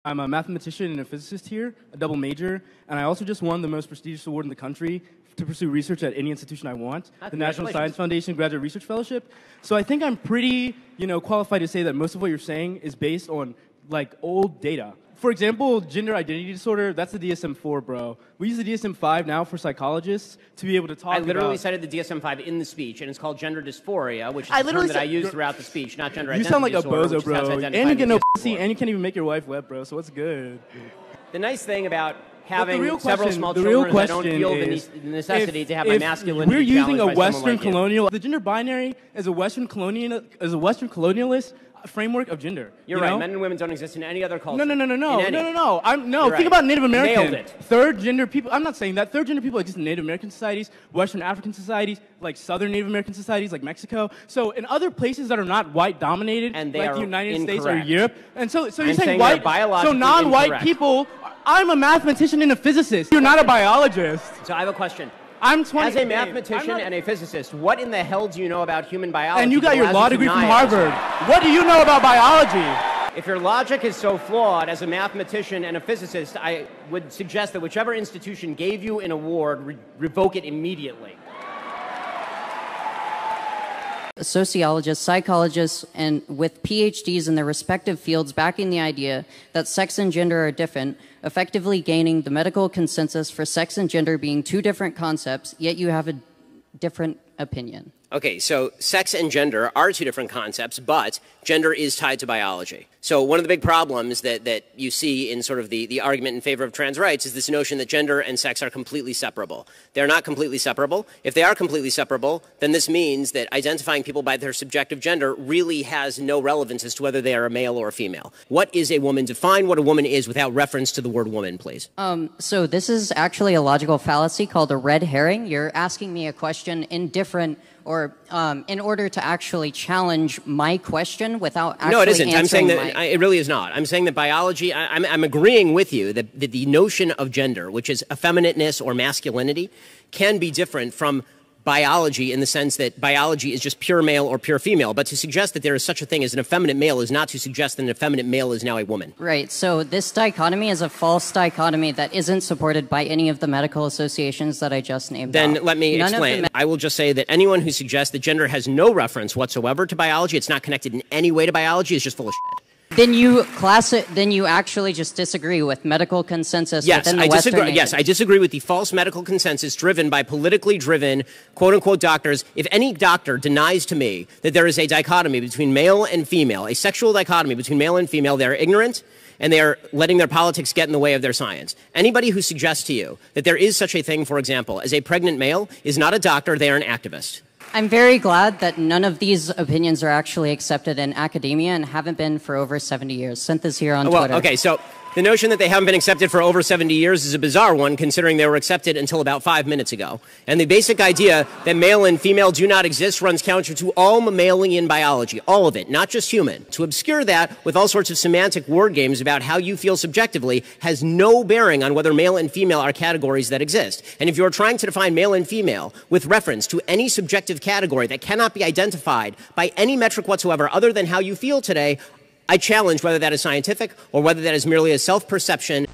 I'm a mathematician and a physicist here, a double major, and I also just won the most prestigious award in the country to pursue research at any institution I want, the National Science Foundation Graduate Research Fellowship. So I think I'm pretty, qualified to say that most of what you're saying is based on, old data. For example, gender identity disorder, that's the DSM-4, bro. We use the DSM-5 now for psychologists to be able to talk about... I literally cited the DSM-5 in the speech, and it's called gender dysphoria, which is the term that I use throughout the speech, not gender identity disorder. You sound like a bozo, bro. And you get no pussy, and you can't even make your wife wet, bro, so what's good? The nice thing about having several small children is I don't feel the necessity to have my masculinity we're using a Western colonial... The gender binary is a Western colonialist framework of gender. You're right. Men and women don't exist in any other culture. No. Think about Native American. Nailed it. Third gender people. I'm not saying that. Third gender people exist in Native American societies, Western African societies, like Southern Native American societies, like Mexico. So in other places that are not white dominated, like the United States or Europe. And so you're saying white, so non-white people. I'm a mathematician and a physicist. You're not a biologist. So I have a question. I'm 20. As a mathematician and a physicist, what in the hell do you know about human biology? And you got your law degree from Harvard. What do you know about biology? If your logic is so flawed as a mathematician and a physicist, I would suggest that whichever institution gave you an award, revoke it immediately. Sociologists, psychologists, and with PhDs in their respective fields backing the idea that sex and gender are different, effectively gaining the medical consensus for sex and gender being two different concepts, yet you have a different opinion. Okay, so sex and gender are two different concepts, but gender is tied to biology. So one of the big problems that you see in sort of the argument in favor of trans rights is this notion that gender and sex are completely separable. They're not completely separable. If they are completely separable, then this means that identifying people by their subjective gender really has no relevance as to whether they are a male or a female. What is a woman? Define what a woman is without reference to the word woman, please. So this is actually a logical fallacy called a red herring. You're asking me a question in order to actually challenge my question without actually No, it isn't. I'm saying that it really is not. I'm saying that biology, I'm agreeing with you that the notion of gender, which is effeminateness or masculinity, can be different from biology in the sense that biology is just pure male or pure female. But to suggest that there is such a thing as an effeminate male is not to suggest that an effeminate male is now a woman. Right. So this dichotomy is a false dichotomy that isn't supported by any of the medical associations that I just named. Then let me explain. I will just say that anyone who suggests that gender has no reference whatsoever to biology, it's not connected in any way to biology, is just full of shit. Then you actually just disagree with medical consensus within the Western nation. Yes, I disagree with the false medical consensus driven by politically driven, quote-unquote, doctors. If any doctor denies to me that there is a dichotomy between male and female, a sexual dichotomy between male and female, they're ignorant and they are letting their politics get in the way of their science. Anybody who suggests to you that there is such a thing, for example, as a pregnant male is not a doctor, they are an activist. I'm very glad that none of these opinions are actually accepted in academia and haven't been for over 70 years. Sent this here on Twitter. Okay, so the notion that they haven't been accepted for over 70 years is a bizarre one, considering they were accepted until about 5 minutes ago. And the basic idea that male and female do not exist runs counter to all mammalian biology, all of it, not just human. To obscure that with all sorts of semantic word games about how you feel subjectively has no bearing on whether male and female are categories that exist. And if you're trying to define male and female with reference to any subjective category that cannot be identified by any metric whatsoever other than how you feel today, I challenge whether that is scientific or whether that is merely a self-perception.